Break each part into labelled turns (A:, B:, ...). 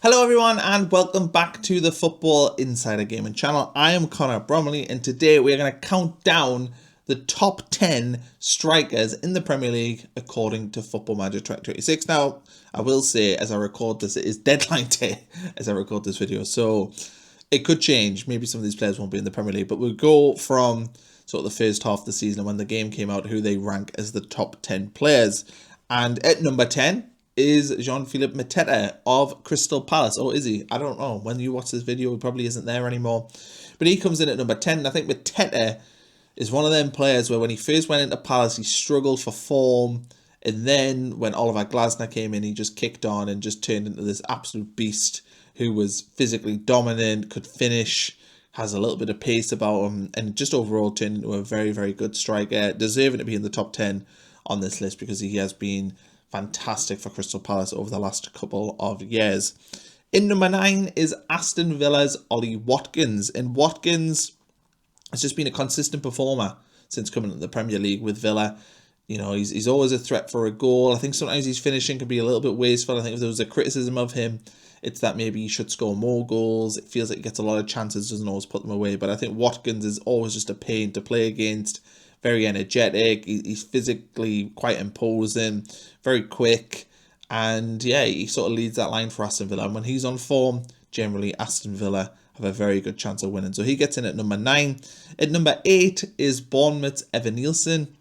A: Hello everyone and welcome back to the Football Insider Gaming channel. I am Connor Bromley and today we're going to count down the top 10 strikers in the Premier League according to Football Manager 2026. Now, I will say as I record this, it is deadline day as I record this video, so it could change. Maybe some of these players won't be in the Premier League, but we'll go from sort of the first half of the season and when the game came out, who they rank as the top 10 players. And at number 10, is Jean-Philippe Mateta of Crystal Palace. Or is he? I don't know. When you watch this video, he probably isn't there anymore. But he comes in at number 10. I think Mateta is one of them players where when he first went into Palace, he struggled for form. And then when Oliver Glasner came in, he just kicked on and just turned into this absolute beast who was physically dominant, could finish, has a little bit of pace about him, and just overall turned into a very, very good striker, deserving to be in the top 10 on this list because he has been fantastic for Crystal Palace over the last couple of years. In number 9 is Aston Villa's Ollie Watkins. And Watkins has just been a consistent performer since coming into the Premier League with Villa. You know, he's always a threat for a goal. I think sometimes his finishing can be a little bit wasteful. I think if there was a criticism of him, it's that maybe he should score more goals. It feels like he gets a lot of chances, doesn't always put them away. But I think Watkins is always just a pain to play against. Very energetic, he's physically quite imposing, very quick, and yeah, he sort of leads that line for Aston Villa. And when he's on form, generally Aston Villa have a very good chance of winning. So he gets in at number 9. At number 8 is Bournemouth's Evan Nielsen.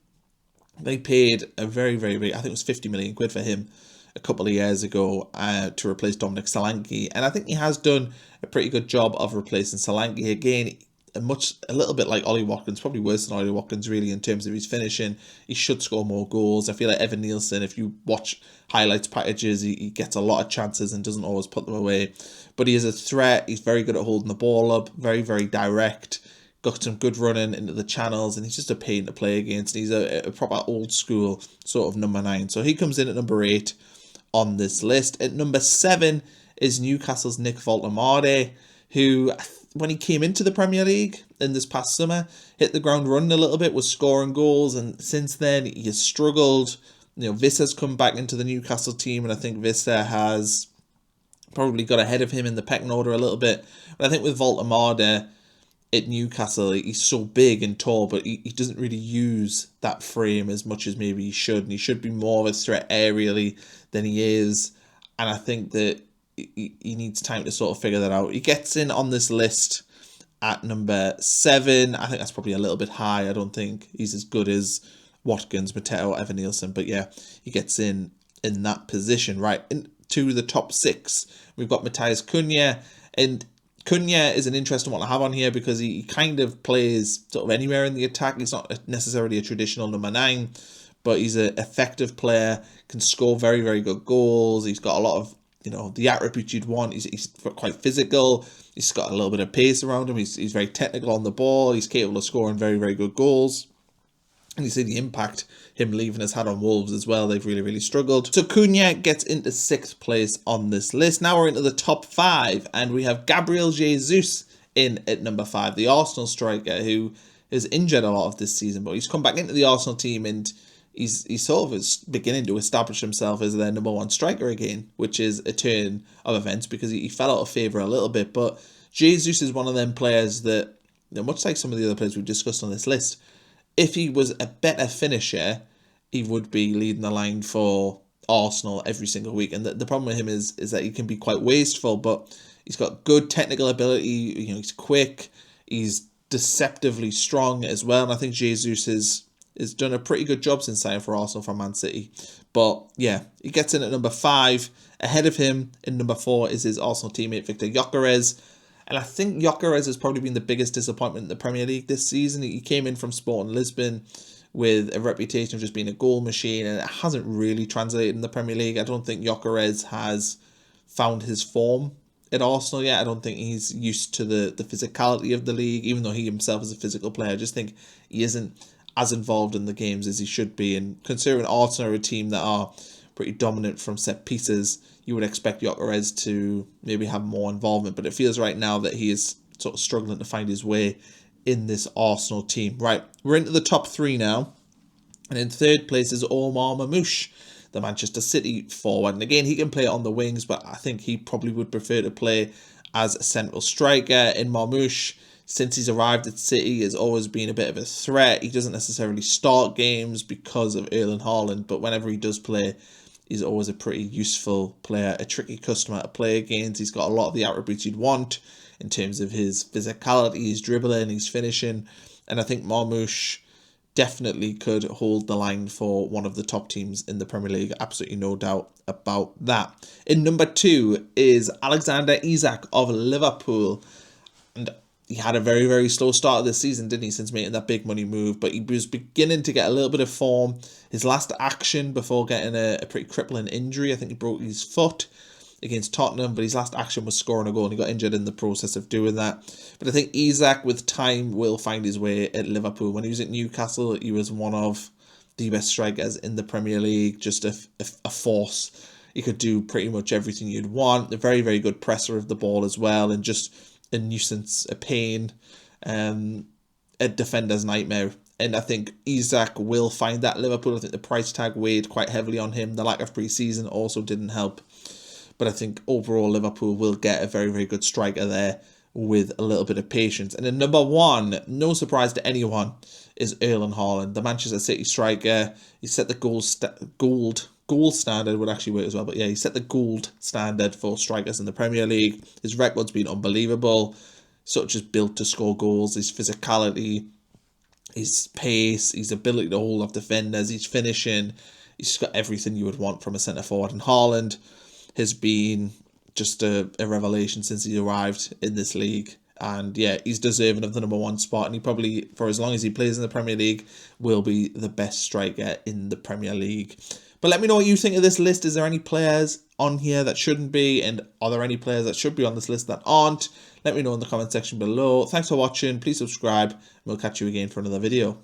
A: They paid a very, very big, I think it was 50 million quid for him a couple of years ago to replace Dominic Solanke. And I think he has done a pretty good job of replacing Solanke. Again, a little bit like Ollie Watkins, probably worse than Ollie Watkins really in terms of his finishing. He should score more goals. I feel like Evan Nielsen, if you watch highlights packages, he gets a lot of chances and doesn't always put them away. But he is a threat. He's very good at holding the ball up, very, very direct, got some good running into the channels, and he's just a pain to play against. He's a proper old school sort of number 9. So he comes in at number 8 on this list. At number 7 is Newcastle's Nick Voltemade, who, when he came into the Premier League in this past summer, hit the ground running a little bit, was scoring goals, and since then he has struggled. You know, Vissa's come back into the Newcastle team, and I think Vissa has probably got ahead of him in the pecking order a little bit. But I think with Voltemade at Newcastle, he's so big and tall, but he doesn't really use that frame as much as maybe he should, and he should be more of a threat aerially than he is. And I think that he needs time to sort of figure that out. He gets in on this list at number 7. I think that's probably a little bit high. I don't think he's as good as Watkins, Mateta, or Evan Nielsen. But yeah, he gets in that position. Right, into the top 6, we've got Matthias Cunha. And Cunha is an interesting one to have on here because he kind of plays sort of anywhere in the attack. He's not necessarily a traditional number 9, but he's an effective player, can score very, very good goals. He's got a lot of, you know, the attributes you'd want. He's quite physical. He's got a little bit of pace around him. He's very technical on the ball. He's capable of scoring very, very good goals. And you see the impact him leaving has had on Wolves as well. They've really, really struggled. So Cunha gets into 6th place on this list. Now we're into the top 5, and we have Gabriel Jesus in at number 5, the Arsenal striker who is injured a lot of this season, but he's come back into the Arsenal team and he's sort of beginning to establish himself as their number 1 striker again, which is a turn of events because he fell out of favour a little bit. But Jesus is one of them players that, you know, much like some of the other players we've discussed on this list, if he was a better finisher, he would be leading the line for Arsenal every single week. And the problem with him is that he can be quite wasteful, but he's got good technical ability. You know, he's quick. He's deceptively strong as well. And I think Jesus has done a pretty good job since signing for Arsenal from Man City. But yeah, he gets in at number 5. Ahead of him in number 4 is his Arsenal teammate Victor Gyökeres. And I think Gyökeres has probably been the biggest disappointment in the Premier League this season. He came in from Sporting Lisbon with a reputation of just being a goal machine, and it hasn't really translated in the Premier League. I don't think Gyökeres has found his form at Arsenal yet. I don't think he's used to the physicality of the league, even though he himself is a physical player. I just think he isn't as involved in the games as he should be. And considering Arsenal are a team that are pretty dominant from set pieces, you would expect Gyökeres to maybe have more involvement. But it feels right now that he is sort of struggling to find his way in this Arsenal team. Right, we're into the top 3 now. And in 3rd place is Omar Mamouche. the Manchester City forward. And again, he can play on the wings, but I think he probably would prefer to play as a central striker. In Marmoush, since he's arrived at City, has always been a bit of a threat. He doesn't necessarily start games because of Erling Haaland, but whenever he does play, he's always a pretty useful player, a tricky customer to play against. He's got a lot of the attributes you'd want in terms of his physicality, his dribbling, his finishing. And I think Marmoush definitely could hold the line for one of the top teams in the Premier League. Absolutely no doubt about that. In number 2 is Alexander Isak of Liverpool. And he had a very, very slow start of this season, didn't he, since making that big money move. But he was beginning to get a little bit of form. His last action before getting a pretty crippling injury, I think he broke his foot against Tottenham, but his last action was scoring a goal and he got injured in the process of doing that. But I think Isak, with time, will find his way at Liverpool. When he was at Newcastle, he was one of the best strikers in the Premier League, just a force. He could do pretty much everything you'd want. A very, very good presser of the ball as well, and just a nuisance, a pain, a defender's nightmare. And I think Isak will find that Liverpool. I think the price tag weighed quite heavily on him. The lack of pre-season also didn't help. But I think overall Liverpool will get a very, very good striker there with a little bit of patience. And then number 1, no surprise to anyone, is Erling Haaland, the Manchester City striker. He set the gold standard, would actually work as well. But yeah, he set the gold standard for strikers in the Premier League. His record's been unbelievable. Such as built to score goals, his physicality, his pace, his ability to hold off defenders, his finishing. He's got everything you would want from a centre forward. And Haaland has been just a revelation since he arrived in this league. And yeah, he's deserving of the number 1 spot. And he probably, for as long as he plays in the Premier League, will be the best striker in the Premier League. But let me know what you think of this list. Is there any players on here that shouldn't be? And are there any players that should be on this list that aren't? Let me know in the comment section below. Thanks for watching. Please subscribe. And we'll catch you again for another video.